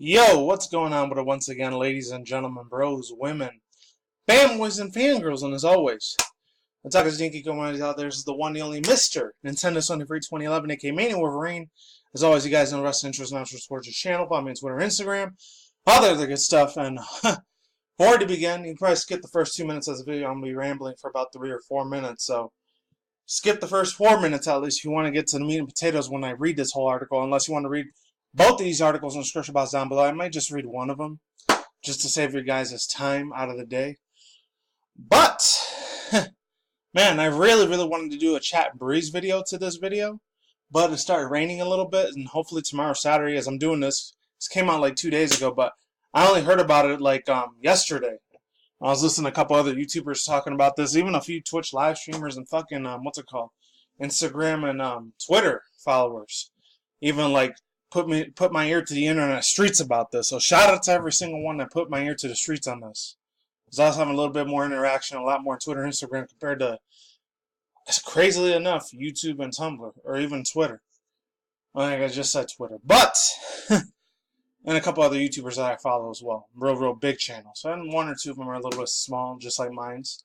Yo, what's going on with it once again, ladies and gentlemen, bros, women, fanboys, and fangirls, and as always, the otaku Hikikomori out there is the one, the only Mr. Nintendo Sunday Free 2011, aka Mania Wolverine. As always, you guys know wrestling interest, not just sports, channel, follow me on Twitter, Instagram, all the other good stuff, and before to begin, you can probably skip the first 2 minutes of the video. I'm going to be rambling for about 3 or 4 minutes, so skip the first 4 minutes at least if you want to get to the meat and potatoes when I read this whole article, unless you want to read both of these articles in the description box down below. I might just read one of them, just to save you guys' time out of the day. But, man, I really wanted to do a chat and breeze video to this video, but it started raining a little bit, and hopefully tomorrow, Saturday, as I'm doing this came out like 2 days ago, but I only heard about it like yesterday. I was listening to a couple other YouTubers talking about this, even a few Twitch live streamers and fucking, Instagram and Twitter followers. Even like put my ear to the internet streets about this. So shout out to every single one that put my ear to the streets on this. Because I was having a little bit more interaction, a lot more on Twitter and Instagram compared to, crazily enough, YouTube and Tumblr, or even Twitter. I think I just said Twitter. But, and a couple other YouTubers that I follow as well. Real big channels. And one or two of them are a little bit small, just like mine's.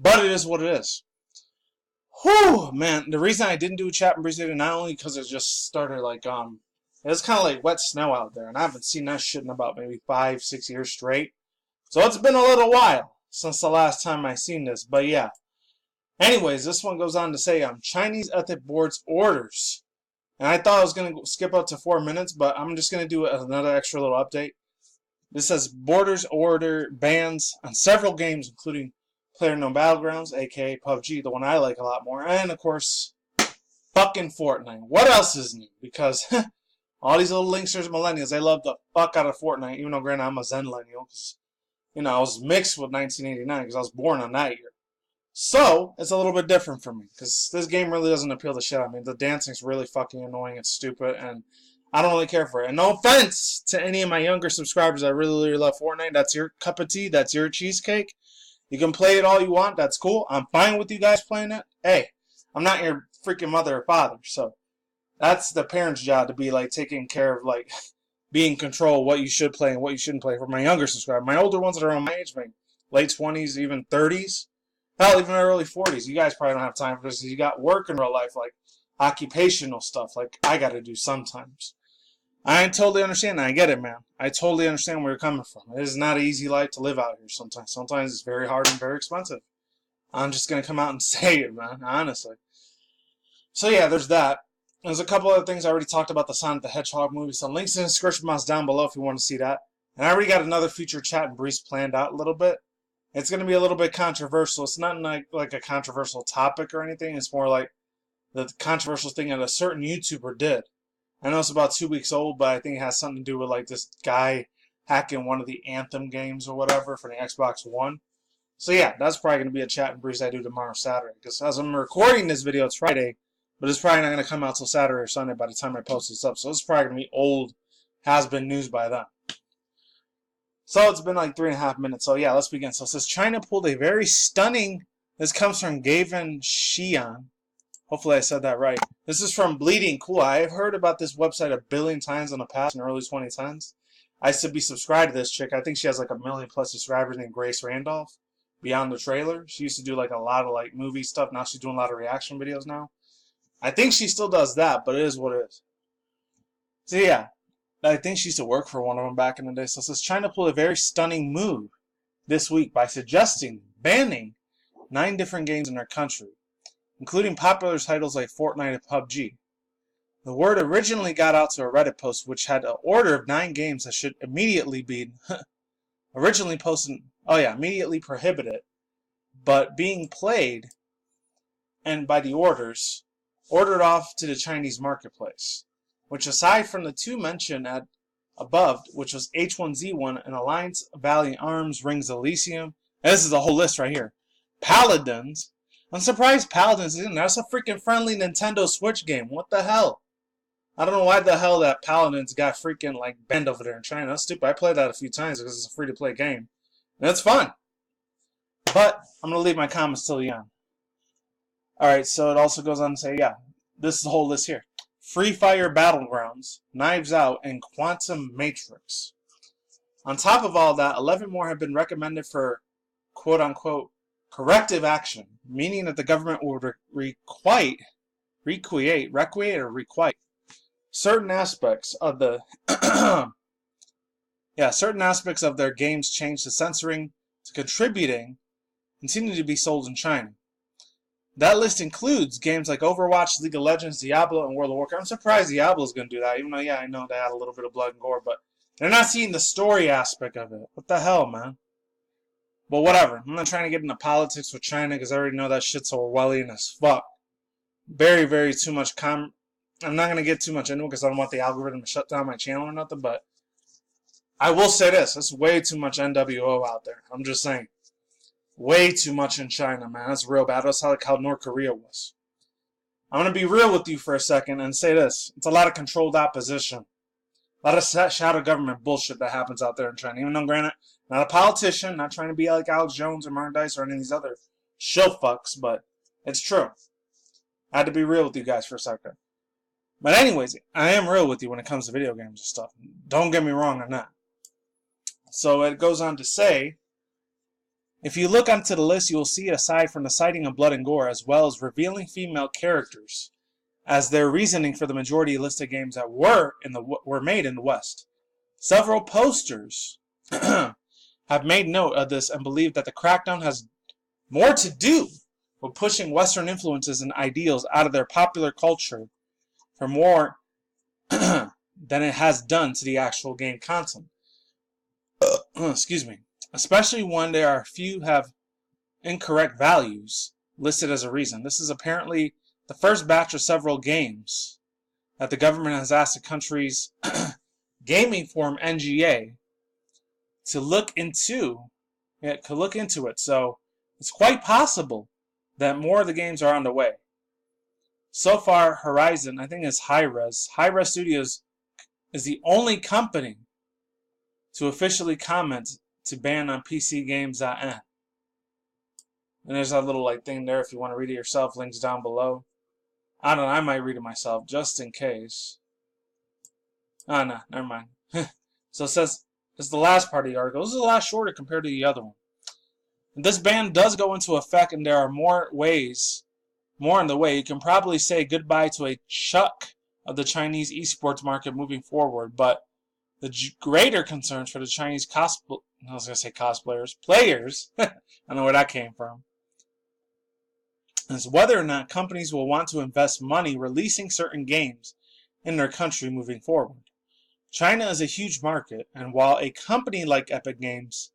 But it is what it is. Whew, man. The reason I didn't do a chat and breeze video, not only because it just started like, it's kind of like wet snow out there, and I haven't seen that shit in about maybe 5-6 years straight. So it's been a little while since the last time I seen this, but yeah. Anyways, this one goes on to say, Chinese Ethic Board's orders. And I thought I was going to skip up to 4 minutes, but I'm just going to do another extra little update. This says, Borders order bans on several games, including PlayerUnknown's Battlegrounds, aka PUBG, the one I like a lot more, and of course, fucking Fortnite. What else is new? Because all these little linksters, millennials, they love the fuck out of Fortnite, even though, granted, I'm a Zenlennial, because, I was mixed with 1989, because I was born on that year. So, it's a little bit different for me, because this game really doesn't appeal to shit. I mean, the dancing's really fucking annoying and stupid, and I don't really care for it. And no offense to any of my younger subscribers that really love Fortnite. That's your cup of tea. That's your cheesecake. You can play it all you want. That's cool. I'm fine with you guys playing it. Hey, I'm not your freaking mother or father, so that's the parents' job to be, like, taking care of, like, being in control of what you should play and what you shouldn't play for my younger subscribers. My older ones that are around my age, like late 20s, even 30s, hell, even early 40s. You guys probably don't have time for this. You got work in real life, like occupational stuff, like I got to do sometimes. I totally understand that. I get it, man. I totally understand where you're coming from. It is not an easy life to live out here sometimes. Sometimes it's very hard and very expensive. I'm just going to come out and say it, man, honestly. So yeah, there's that. There's a couple other things. I already talked about the Sonic the Hedgehog movie, so links in the description box down below if you want to see that. And I already got another future chat and breeze planned out a little bit. It's going to be a little bit controversial. It's not like a controversial topic or anything. It's more like the controversial thing that a certain YouTuber did. I know it's about 2 weeks old, but I think it has something to do with like this guy hacking one of the Anthem games or whatever for the Xbox One. So yeah, that's probably going to be a chat and breeze I do tomorrow, Saturday. Because as I'm recording this video, it's Friday. But it's probably not going to come out till Saturday or Sunday by the time I post this up. So it's probably going to be old, has-been news by then. So it's been like 3.5 minutes. So yeah, let's begin. So it says, China pulled a very stunning, this comes from Gavin Xian. Hopefully I said that right. This is from Bleeding Cool. I've heard about this website a billion times in the past, in the early 2010s. I used to be subscribed to this chick. I think she has like 1 million+ subscribers named Grace Randolph. Beyond the Trailer. She used to do like a lot of like movie stuff. Now she's doing a lot of reaction videos now. I think she still does that, but it is what it is. So yeah, I think she used to work for one of them back in the day. So it says China pulled a very stunning move this week by banning 9 different games in their country, including popular titles like Fortnite and PUBG. The word originally got out to a Reddit post which had an order of 9 games that should immediately be immediately prohibited, but being played, and by the orders, ordered off to the Chinese marketplace, which aside from the 2 mentioned above, which was H1Z1 and Alliance Valiant Arms Rings Elysium, and this is a whole list right here. Paladins. I'm surprised Paladins isn't. That's a freaking friendly Nintendo Switch game. What the hell? I don't know why the hell that Paladins got freaking like banned over there in China. That's stupid. I played that a few times because it's a free-to-play game. And it's fun. But I'm going to leave my comments till the end. Alright, so it also goes on to say, yeah, this is the whole list here. Free Fire Battlegrounds, Knives Out, and Quantum Matrix. On top of all that, 11 more have been recommended for quote-unquote corrective action, meaning that the government will requite certain aspects of the certain aspects of their games change to censoring to contributing continue to be sold in China. That list includes games like Overwatch, League of Legends, Diablo, and World of Warcraft. I'm surprised Diablo's going to do that, even though, I know they had a little bit of blood and gore, but they're not seeing the story aspect of it. What the hell, man? But whatever. I'm not trying to get into politics with China because I already know that shit's Orwellian as fuck. Very, very too much I'm not going to get too much into it because I don't want the algorithm to shut down my channel or nothing, but I will say this. There's way too much NWO out there. I'm just saying. Way too much in China, man. That's real bad. That's like how North Korea was. I'm going to be real with you for a second and say this. It's a lot of controlled opposition. A lot of shadow government bullshit that happens out there in China. Even though, granted, not a politician, not trying to be like Alex Jones or Martin Dice or any of these other shill fucks, but it's true. I had to be real with you guys for a second. But anyways, I am real with you when it comes to video games and stuff. Don't get me wrong on that. So it goes on to say, if you look onto the list, you will see, aside from the citing of blood and gore, as well as revealing female characters, as their reasoning for the majority listed games that were made in the West. Several posters have made note of this and believe that the crackdown has more to do with pushing Western influences and ideals out of their popular culture for more than it has done to the actual game content. Excuse me. Especially when there are few have incorrect values listed as a reason. This is apparently the first batch of several games that the government has asked the country's gaming forum NGA to look into it. So it's quite possible that more of the games are on the way. So far, Horizon, I think it's Hi-Rez Studios is the only company to officially comment to ban on PC games.And. And there's that little thing there if you want to read it yourself. Links down below. I don't know. I might read it myself just in case. Oh, no. Never mind. So it says, this is the last part of the article. This is a lot shorter compared to the other one. And this ban does go into effect, and there are more in the way. You can probably say goodbye to a chunk of the Chinese esports market moving forward, but the greater concerns for the Chinese players, I don't know where that came from, is whether or not companies will want to invest money releasing certain games in their country moving forward. China is a huge market, and while a company like Epic Games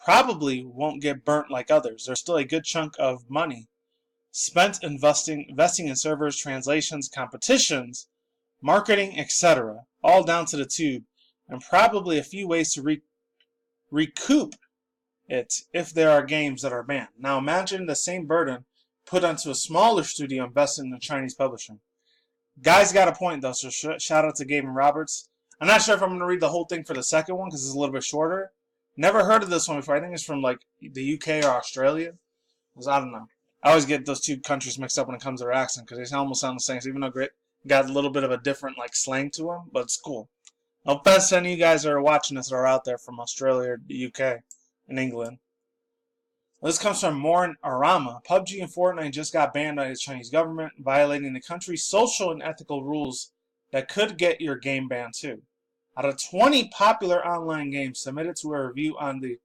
probably won't get burnt like others, there's still a good chunk of money spent investing in servers, translations, competitions, marketing, etc., all down to the tube, and probably a few ways to recoup it if there are games that are banned. Now imagine the same burden put onto a smaller studio investing in a Chinese publisher. Guy's got a point though, so shout out to Gabe and Roberts. I'm not sure if I'm going to read the whole thing for the second one because it's a little bit shorter. Never heard of this one before. I think it's from the UK or Australia. I don't know. I always get those two countries mixed up when it comes to their accent because they almost sound the same. So even though Grit got a little bit of a different slang to them, but it's cool. No offense to any of you guys that are watching this that are out there from Australia or the UK and England. This comes from Morin Arama. PUBG and Fortnite just got banned by the Chinese government, violating the country's social and ethical rules that could get your game banned too. Out of 20 popular online games submitted to a review on the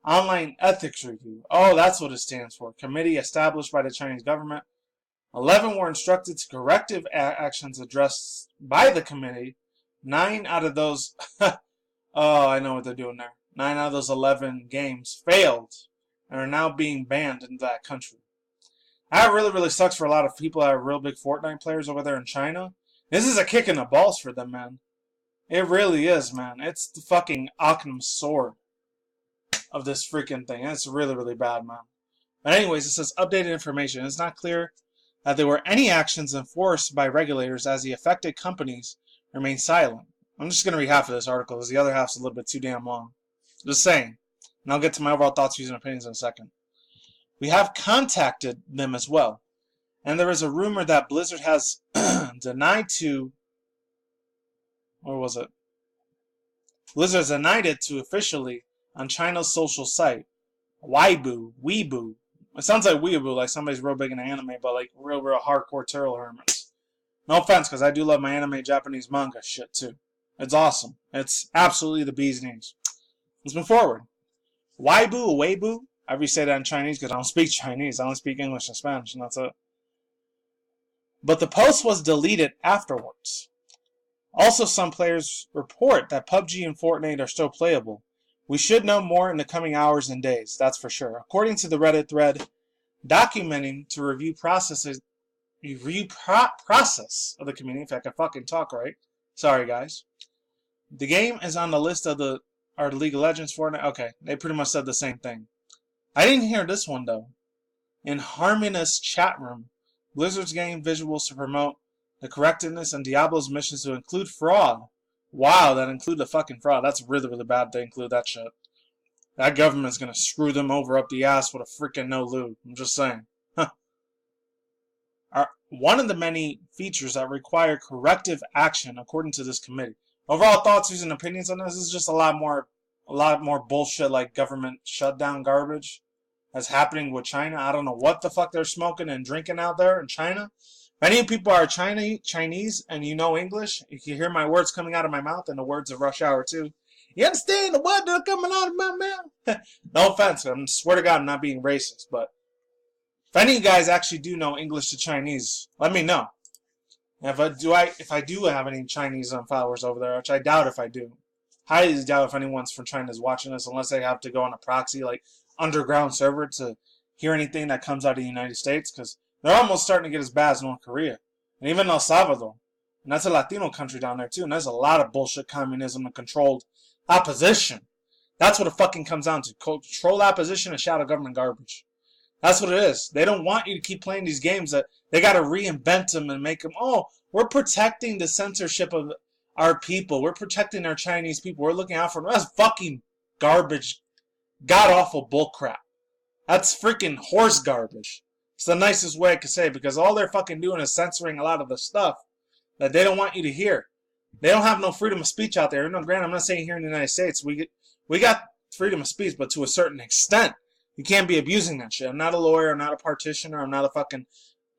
Online Ethics Review, that's what it stands for, committee established by the Chinese government, 11 were instructed to corrective actions addressed by the committee. 9 out of those, I know what they're doing there. 9 out of those 11 games failed and are now being banned in that country. That really, really sucks for a lot of people that are real big Fortnite players over there in China. This is a kick in the balls for them, man. It really is, man. It's the fucking Occam's sword of this freaking thing. It's really, really bad, man. But anyways, it says updated information. It's not clear that there were any actions enforced by regulators as the affected companies remain silent. I'm just going to read half of this article because the other half's a little bit too damn long. Just saying. And I'll get to my overall thoughts, views, and opinions in a second. We have contacted them as well. And there is a rumor that Blizzard has denied to, or was it? Blizzard has denied it to officially on China's social site, Weibo. It sounds like Weeaboo, like somebody's real big into anime, but like real hardcore turtle hermits. No offense, because I do love my anime Japanese manga shit too. It's awesome. It's absolutely the bee's knees. Let's move forward. Weibo, however you say that in Chinese, because I don't speak Chinese. I only speak English and Spanish, and that's it. But the post was deleted afterwards. Also, some players report that PUBG and Fortnite are still playable. We should know more in the coming hours and days, that's for sure. According to the Reddit thread, documenting to review process of the community, if I can fucking talk right. Sorry, guys. The game is on the list of the League of Legends, Fortnite. Okay, they pretty much said the same thing. I didn't hear this one, though. In Harmonious chat room, Blizzard's game visuals to promote the correctness and Diablo's missions to include fraud. Wow, that include the fucking fraud. That's really, really bad to include that shit. That government's gonna screw them over up the ass with a freaking no lube. I'm just saying. One of the many features that require corrective action, according to this committee. Overall thoughts, views, and opinions on this is just a lot more bullshit like government shutdown garbage that's happening with China. I don't know what the fuck they're smoking and drinking out there in China. Many people are Chinese and you know English. You can hear my words coming out of my mouth and the words of Rush Hour 2. You understand the words that are coming out of my mouth? No offense, I swear to God I'm not being racist, but if any of you guys actually do know English to Chinese, let me know. If I do have any Chinese followers over there, which I doubt if I do. Highly doubt if anyone's from China is watching this unless they have to go on a proxy like underground server to hear anything that comes out of the United States, because they're almost starting to get as bad as North Korea. And even El Salvador. And that's a Latino country down there too. And there's a lot of bullshit communism and controlled opposition. That's what it fucking comes down to. Controlled opposition and shadow government garbage. That's what it is. They don't want you to keep playing these games that they got to reinvent them and make them, oh, we're protecting the censorship of our people. We're protecting our Chinese people. We're looking out for them. That's fucking garbage. God-awful bullcrap. That's freaking horse garbage. It's the nicest way I could say, because all they're fucking doing is censoring a lot of the stuff that they don't want you to hear. They don't have no freedom of speech out there. No, granted, I'm not saying here in the United States we got freedom of speech, but to a certain extent. You can't be abusing that shit. I'm not a lawyer. I'm not a partitioner. I'm not a fucking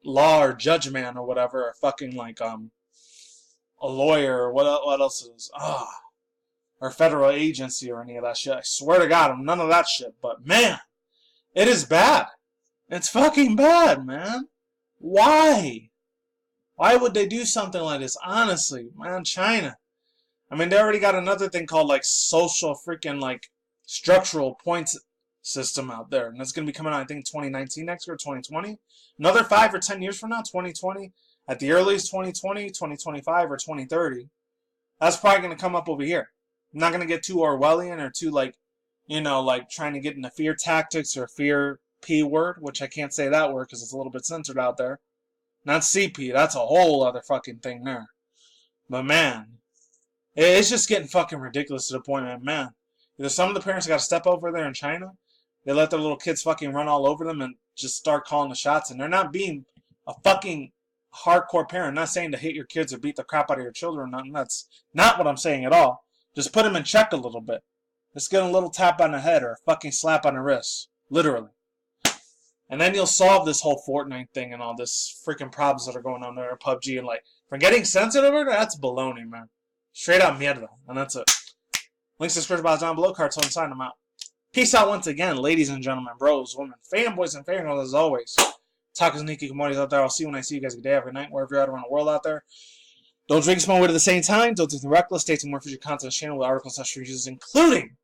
law or judge man or whatever. Or fucking like a lawyer or what else is or federal agency or any of that shit. I swear to God, I'm none of that shit. But man, it is bad. It's fucking bad, man. Why? Why would they do something like this? Honestly, man, China. I mean, they already got another thing called like social freaking like structural points system out there. And that's going to be coming out, I think, 2019 next year, 2020. Another 5 or 10 years from now, 2020. At the earliest, 2020, 2025, or 2030. That's probably going to come up over here. I'm not going to get too Orwellian or too like, like trying to get into fear tactics or fear P word, which I can't say that word because it's a little bit censored out there. Not CP, that's a whole other fucking thing there. But man, it's just getting fucking ridiculous to the point, man. Either some of the parents got to step over there in China, they let their little kids fucking run all over them and just start calling the shots, and they're not being a fucking hardcore parent. I'm not saying to hit your kids or beat the crap out of your children. That's not what I'm saying at all. Just put them in check a little bit. Just get a little tap on the head or a fucking slap on the wrist. Literally. And then you'll solve this whole Fortnite thing and all this freaking problems that are going on there in PUBG. And like, for getting sensitive, that's baloney, man. Straight out mierda. And that's it. Links to the description box down below. Cards on the side. I'm out. Peace out once again, ladies and gentlemen, bros, women, fanboys, and fangirls as always. Otakus and Hikikomori out there. I'll see you when I see you guys every day, every night, wherever you're at around the world out there. Don't drink smoke weed at the same time. Don't do anything reckless. Stay tuned more future content on the channel with articles and reviews, including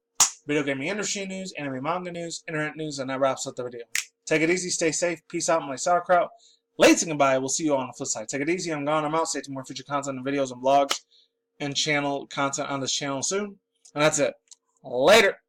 video gaming industry news, anime manga news, internet news, and that wraps up the video. Take it easy, stay safe, peace out, my sauerkraut. Late and goodbye, we'll see you on the flip side. Take it easy, I'm gone, I'm out. Stay tuned more future content and videos and vlogs and channel content on this channel soon. And that's it. Later.